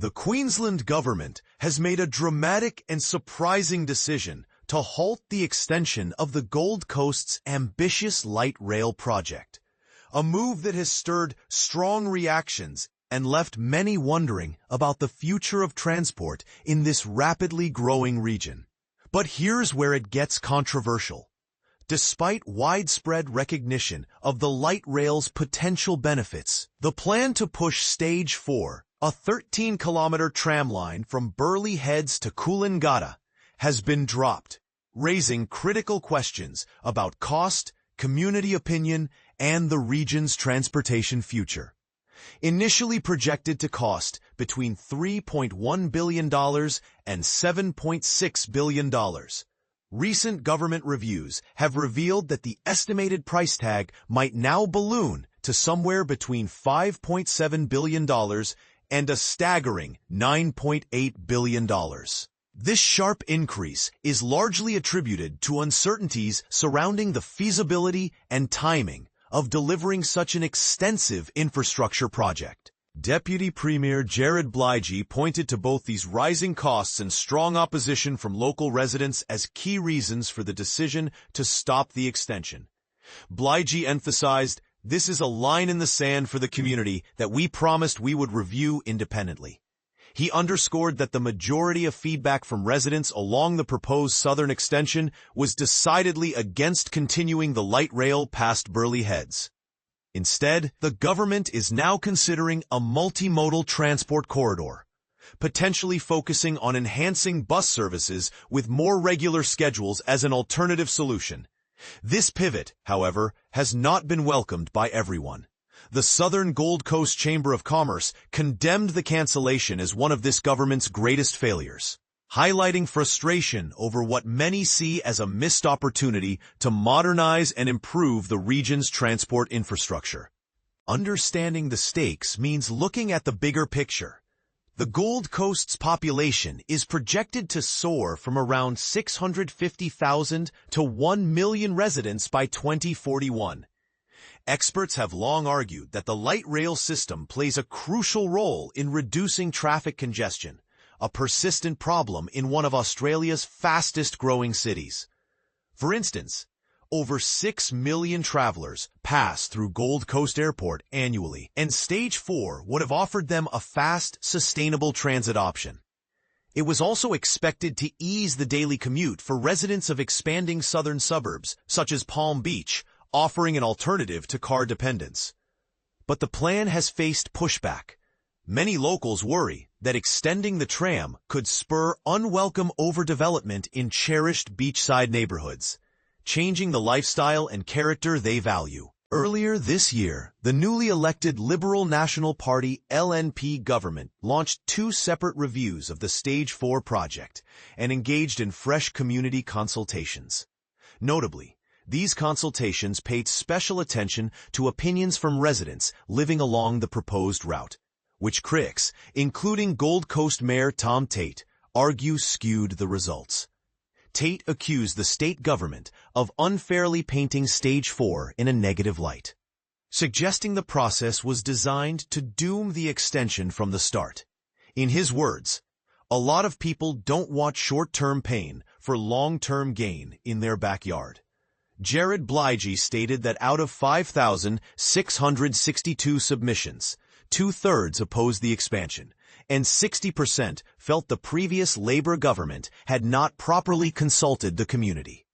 The Queensland government has made a dramatic and surprising decision to halt the extension of the Gold Coast's ambitious light rail project, a move that has stirred strong reactions and left many wondering about the future of transport in this rapidly growing region. But here's where it gets controversial. Despite widespread recognition of the light rail's potential benefits, the plan to push Stage 4, a 13-kilometer tram line from Burleigh Heads to Coolangatta, has been dropped, raising critical questions about cost, community opinion, and the region's transportation future. Initially projected to cost between $3.1 billion and $7.6 billion, recent government reviews have revealed that the estimated price tag might now balloon to somewhere between $5.7 billion and a staggering $9.8 billion. This sharp increase is largely attributed to uncertainties surrounding the feasibility and timing of delivering such an extensive infrastructure project. Deputy Premier Jared Burleigh pointed to both these rising costs and strong opposition from local residents as key reasons for the decision to stop the extension. Burleigh emphasized, "This is a line in the sand for the community that we promised we would review independently." He underscored that the majority of feedback from residents along the proposed southern extension was decidedly against continuing the light rail past Burleigh Heads. Instead, the government is now considering a multi-modal transport corridor, potentially focusing on enhancing bus services with more regular schedules as an alternative solution. This pivot, however, has not been welcomed by everyone. The Southern Gold Coast Chamber of Commerce condemned the cancellation as one of this government's greatest failures, highlighting frustration over what many see as a missed opportunity to modernize and improve the region's transport infrastructure. Understanding the stakes means looking at the bigger picture. The Gold Coast's population is projected to soar from around 650,000 to 1 million residents by 2041. Experts have long argued that the light rail system plays a crucial role in reducing traffic congestion, a persistent problem in one of Australia's fastest-growing cities. For instance, over 6 million travelers pass through Gold Coast Airport annually, and Stage 4 would have offered them a fast, sustainable transit option. It was also expected to ease the daily commute for residents of expanding southern suburbs, such as Palm Beach, offering an alternative to car dependence. But the plan has faced pushback. Many locals worry that extending the tram could spur unwelcome overdevelopment in cherished beachside neighborhoods, changing the lifestyle and character they value. Earlier this year, the newly elected Liberal National Party (LNP) government launched 2 separate reviews of the Stage 4 project and engaged in fresh community consultations. Notably, these consultations paid special attention to opinions from residents living along the proposed route, which critics, including Gold Coast Mayor Tom Tate, argue skewed the results. Tate accused the state government of unfairly painting Stage 4 in a negative light, suggesting the process was designed to doom the extension from the start. In his words, "A lot of people don't want short-term pain for long-term gain in their backyard." Jared Burleigh stated that out of 5,662 submissions, 2/3 opposed the expansion, and 60% felt the previous Labour government had not properly consulted the community.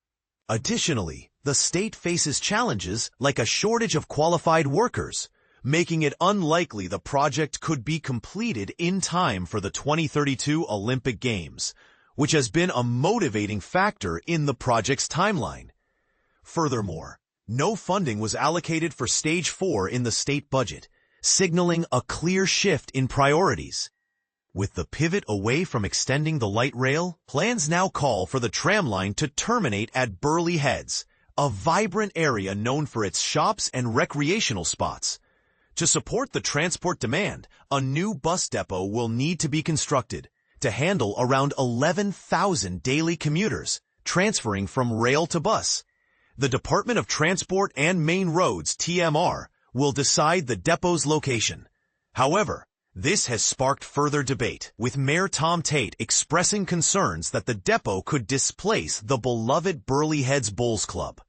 Additionally, the state faces challenges like a shortage of qualified workers, making it unlikely the project could be completed in time for the 2032 Olympic Games, which has been a motivating factor in the project's timeline. Furthermore, no funding was allocated for Stage 4 in the state budget, signaling a clear shift in priorities. With the pivot away from extending the light rail, plans now call for the tram line to terminate at Burleigh Heads, a vibrant area known for its shops and recreational spots. To support the transport demand, a new bus depot will need to be constructed to handle around 11,000 daily commuters, transferring from rail to bus. The Department of Transport and Main Roads (TMR) will decide the depot's location. However, This has sparked further debate, with Mayor Tom Tate expressing concerns that the depot could displace the beloved Burleigh Heads Bowls Club,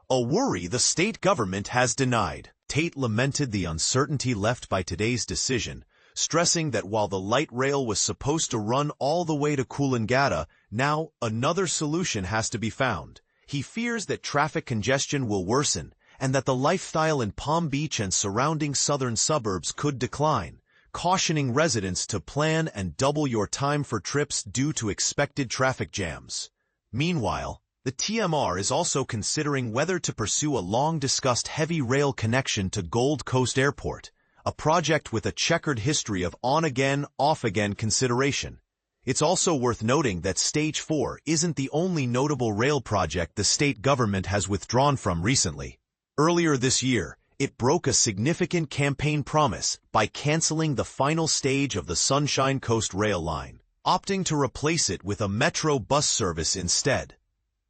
a worry the state government has denied. Tate lamented the uncertainty left by today's decision, stressing that while the light rail was supposed to run all the way to Coolangatta, now another solution has to be found. He fears that traffic congestion will worsen and that the lifestyle in Palm Beach and surrounding southern suburbs could decline, cautioning residents to plan and double your time for trips due to expected traffic jams. Meanwhile, the TMR is also considering whether to pursue a long-discussed heavy rail connection to Gold Coast Airport, a project with a checkered history of on-again, off-again consideration. It's also worth noting that Stage 4 isn't the only notable rail project the state government has withdrawn from recently. Earlier this year, it broke a significant campaign promise by canceling the final stage of the Sunshine Coast rail line, opting to replace it with a metro bus service instead.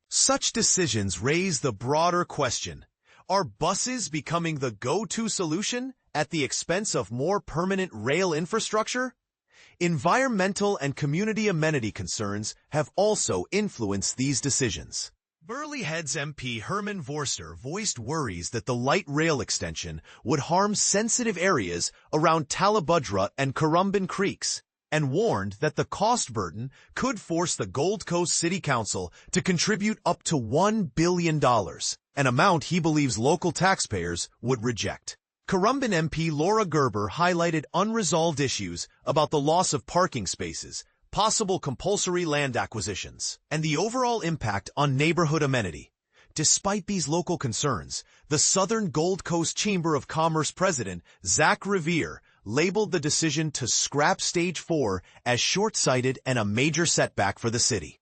Such decisions raise the broader question: are buses becoming the go-to solution at the expense of more permanent rail infrastructure? Environmental and community amenity concerns have also influenced these decisions. Burleigh Heads MP Herman Vorster voiced worries that the light rail extension would harm sensitive areas around Talabudra and Currumbin Creeks, and warned that the cost burden could force the Gold Coast City Council to contribute up to $1 billion, an amount he believes local taxpayers would reject. Currumbin MP Laura Gerber highlighted unresolved issues about the loss of parking spaces, possible compulsory land acquisitions, and the overall impact on neighborhood amenity. Despite these local concerns, the Southern Gold Coast Chamber of Commerce president, Zach Revere, labeled the decision to scrap Stage 4 as short-sighted and a major setback for the city.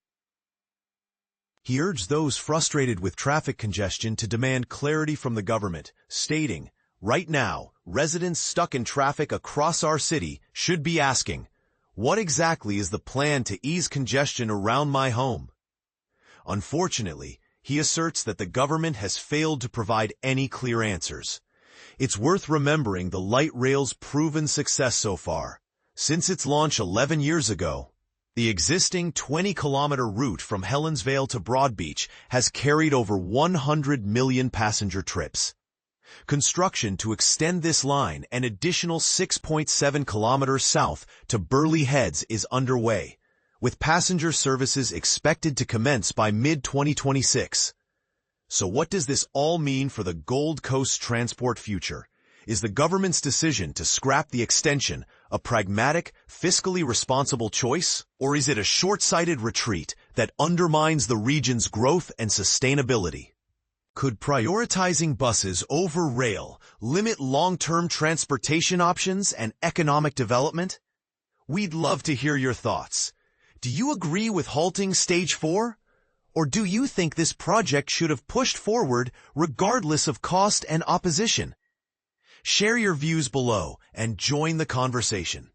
He urged those frustrated with traffic congestion to demand clarity from the government, stating, "Right now, residents stuck in traffic across our city should be asking, what exactly is the plan to ease congestion around my home?" Unfortunately, he asserts that the government has failed to provide any clear answers. It's worth remembering the light rail's proven success so far. Since its launch 11 years ago, the existing 20-kilometer route from Helensvale to Broadbeach has carried over 100 million passenger trips. Construction to extend this line an additional 6.7 kilometers south to Burleigh Heads is underway, with passenger services expected to commence by mid-2026. So what does this all mean for the Gold Coast transport future? Is the government's decision to scrap the extension a pragmatic, fiscally responsible choice, or is it a short-sighted retreat that undermines the region's growth and sustainability? Could prioritizing buses over rail limit long-term transportation options and economic development? We'd love to hear your thoughts. Do you agree with halting Stage 4? Or do you think this project should have pushed forward regardless of cost and opposition? Share your views below and join the conversation.